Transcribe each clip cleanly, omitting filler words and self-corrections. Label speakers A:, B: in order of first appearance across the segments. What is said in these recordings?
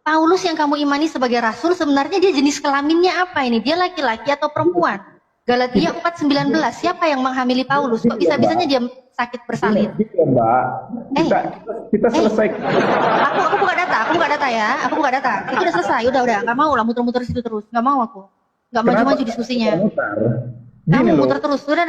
A: Paulus yang kamu imani sebagai rasul sebenarnya dia jenis kelaminnya apa ini? Dia laki-laki atau perempuan? Galatia 4:19, siapa yang menghamili Paulus? Kok bisa-bisanya dia sakit bersalin?
B: Mbak, kita selesai.
A: Aku buka data ya. Aku buka data. Itu udah selesai, udah. Nggak mau lah muter-muter situ terus. Nggak mau aku. Nggak maju-maju diskusinya. Kamu muter terus. Udah.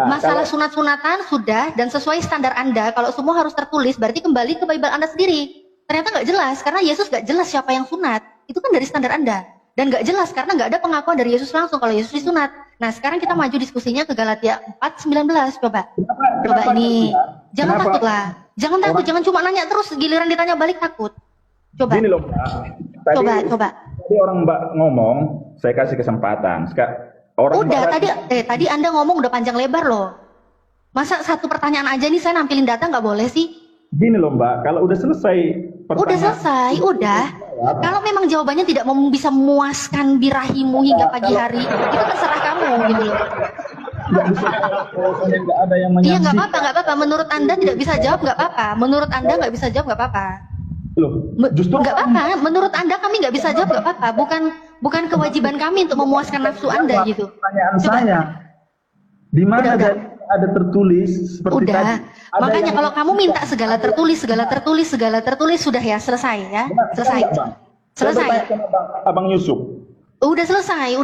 A: Masalah sunat-sunatan sudah, dan sesuai standar Anda, kalau semua harus tertulis, berarti kembali ke Bible Anda sendiri. Ternyata nggak jelas, karena Yesus nggak jelas siapa yang sunat. Itu kan dari standar Anda. Dan nggak jelas, karena nggak ada pengakuan dari Yesus langsung kalau Yesus disunat. Nah, sekarang kita maju diskusinya ke Galatia 4:19. Coba ini. Jangan takut lah. Jangan takut, jangan cuma nanya terus, giliran ditanya balik takut. Coba.
B: Gini loh, Mbak. Coba. Tadi orang Mbak ngomong, saya kasih kesempatan.
A: Tadi Anda ngomong udah panjang lebar loh. Masa satu pertanyaan aja nih saya nampilin data nggak boleh sih?
B: Gini loh Mbak, kalau udah selesai
A: udah. Kalau memang jawabannya tidak bisa memuaskan birahimu hingga pagi hari, itu terserah kamu gitu loh.
B: Nggak ada yang
A: Iya nggak apa-apa. Menurut Anda tidak bisa jawab nggak apa-apa. Menurut Anda nggak bisa jawab nggak apa-apa. Justru nggak apa-apa. Menurut Anda kami nggak bisa jawab nggak apa-apa. Bukan kewajiban kami untuk memuaskan nafsu Anda gitu.
B: Pertanyaan saya, di mana ada tertulis seperti tadi?
A: Makanya kalau kamu minta segala tertulis sudah ya, selesai ya. Selesai.
B: Abang Yusuf.
A: Udah selesai.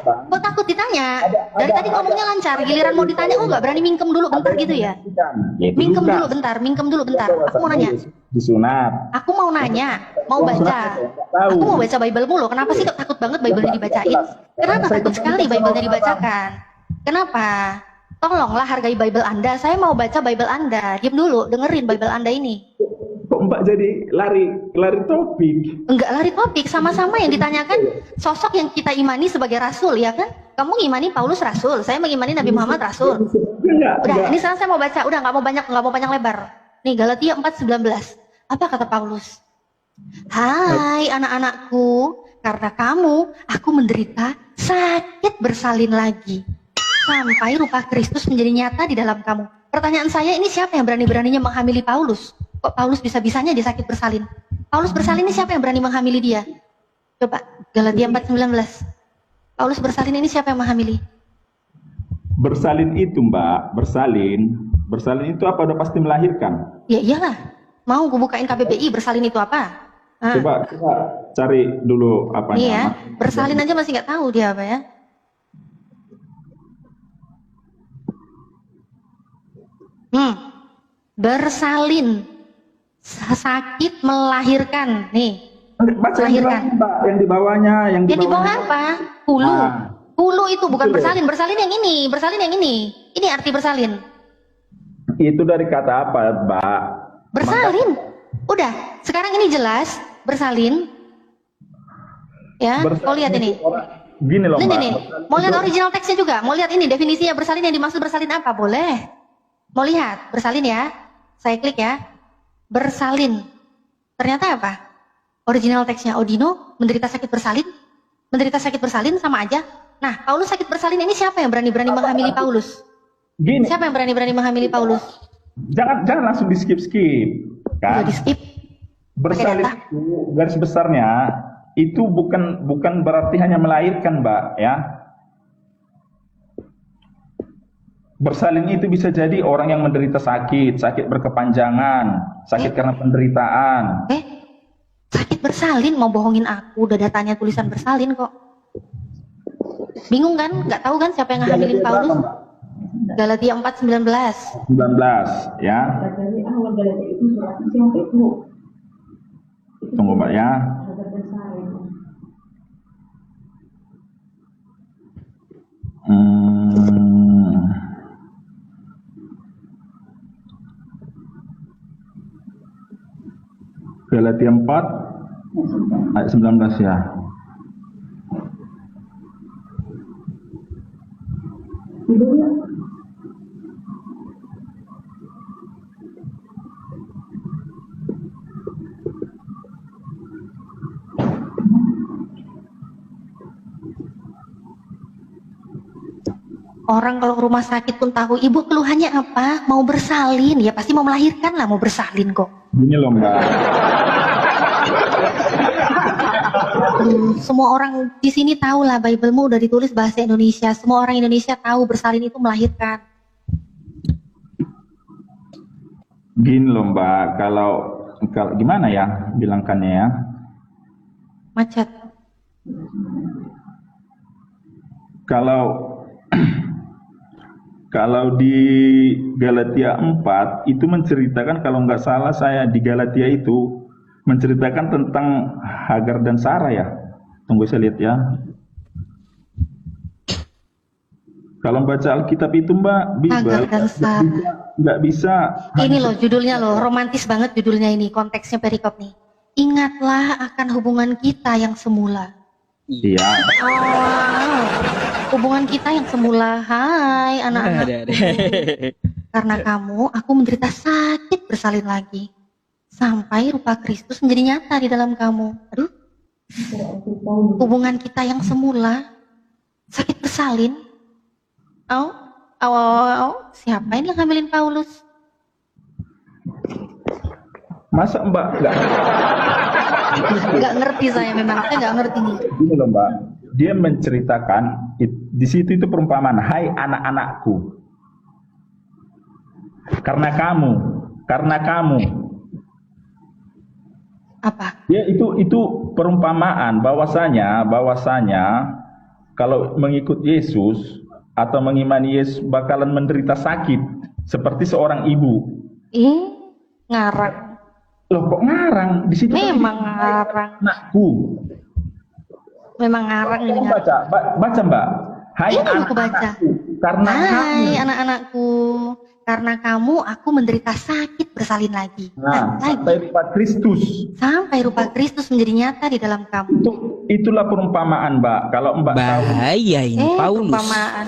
A: Kok takut ditanya? Dari tadi ngomongnya lancar, giliran mau ditanya nggak berani mingkem dulu bentar gitu ya? Mingkem dulu bentar. Aku mau nanya.
B: Disunat.
A: Aku mau nanya, mau baca. Aku mau baca Bible mulu. Kenapa sih kok takut banget Bible-nya dibacain? Kenapa takut sekali Bible-nya dibacakan? Kenapa? Tolonglah hargai Bible Anda. Saya mau baca Bible Anda. Diam dulu, dengerin Bible Anda ini.
B: Kok Mbak jadi lari topik?
A: Enggak lari topik, sama-sama yang ditanyakan sosok yang kita imani sebagai rasul, ya kan? Kamu ngimani Paulus rasul, saya mengimani Nabi Muhammad rasul. Udah, ini sekarang saya mau baca. Udah, nggak mau panjang lebar. Nih, Galatia 4:19. Apa kata Paulus? Hai anak-anakku, karena kamu, aku menderita sakit bersalin lagi. Sampai rupa Kristus menjadi nyata di dalam kamu. Pertanyaan saya, ini siapa yang berani-beraninya menghamili Paulus? Kok Paulus bisa-bisanya dia sakit bersalin? Paulus bersalin ini siapa yang berani menghamili dia? Coba, Galatia 4:19. Paulus bersalin ini siapa yang menghamili?
B: Bersalin itu Mbak, bersalin itu apa? Udah pasti melahirkan.
A: Ya iyalah, mau gue bukain KBBI, bersalin itu apa?
B: Coba cari dulu apanya.
A: Iya, bersalin aja masih nggak tahu dia apa ya. Bersalin, sakit melahirkan, nih.
B: Baca melahirkan. Yang di bawahnya, yang di bawah
A: apa? Hulu. Hulu itu bukan bersalin, bersalin yang ini. Ini arti bersalin.
B: Itu dari kata apa, Mbak?
A: Bersalin. Udah, sekarang ini jelas bersalin. Ya, mau lihat ini.
B: Gini loh, Mbak.
A: Nih. Mau lihat original teksnya juga? Mau lihat ini definisinya bersalin, yang dimaksud bersalin apa? Boleh. Mau lihat bersalin ya? Saya klik ya. Bersalin. Ternyata apa? Original teksnya Odino, menderita sakit bersalin. Menderita sakit bersalin sama aja. Nah, Paulus sakit bersalin ini siapa yang berani-berani menghamili Paulus?
B: Gini.
A: Siapa yang berani-berani menghamili Paulus?
B: Jangan langsung di skip kan?
A: Di skip.
B: Bersalin itu garis besarnya itu bukan berarti hanya melahirkan, Mbak, ya. Bersalin itu bisa jadi orang yang menderita sakit berkepanjangan, sakit karena penderitaan.
A: Sakit bersalin, mau bohongin aku, udah datanya tulisan bersalin kok. Bingung kan? Nggak tahu kan siapa yang ngehamilin Paulus? Galatia 4:19.
B: 19, ya. Tunggu, Mbak, ya. Galatia 4 ayat 19 ya.
A: Orang kalau ke rumah sakit pun tahu, ibu keluhannya apa? Mau bersalin, ya pasti mau melahirkan lah, mau bersalin kok.
B: Gini loh Mbak.
A: Semua orang di sini tahu lah, Bible-mu udah ditulis bahasa Indonesia. Semua orang Indonesia tahu bersalin itu melahirkan.
B: Gini loh Mbak, kalau gimana ya bilangkannya ya?
A: Macet.
B: Kalau di Galatia 4 itu menceritakan, kalau nggak salah saya di Galatia itu menceritakan tentang Hagar dan Sarah ya. Tunggu saya lihat ya. Kalau baca Alkitab itu Mbak,
A: Hagar dan Sarah.
B: nggak bisa.
A: Ini loh judulnya loh, romantis banget judulnya ini, konteksnya perikop nih. Ingatlah akan hubungan kita yang semula.
B: Iya.
A: Oh, hubungan kita yang semula. Hai anak-anak. Karena kamu, aku menderita sakit bersalin lagi. Sampai rupa Kristus menjadi nyata di dalam kamu. Aduh. Hubungan kita yang semula. Sakit bersalin. Siapa ini yang ngambilin Paulus?
B: Masa Mbak
A: Nggak ngerti saya memang. Saya nggak ngerti nih.
B: Gini loh Mbak, dia menceritakan di situ itu perumpamaan, hai anak-anakku, karena kamu.
A: Apa?
B: Ya itu perumpamaan bahwasanya kalau mengikut Yesus atau mengimani Yesus bakalan menderita sakit seperti seorang ibu.
A: Ngarang.
B: Loh kok ngarang? Di situ
A: Memang ngarang.
B: Anakku.
A: Memang ngarang ini.
B: Baca Mbak. Hai
A: aku baca. Hai anak-anakku, karena kamu aku menderita sakit bersalin lagi.
B: Sampai rupa Kristus.
A: Sampai rupa Kristus menjadi nyata di dalam kamu.
B: Itulah perumpamaan Mbak. Kalau Mbak
C: bahaya
B: tahu.
C: ini Paulus.
A: Perumpamaan.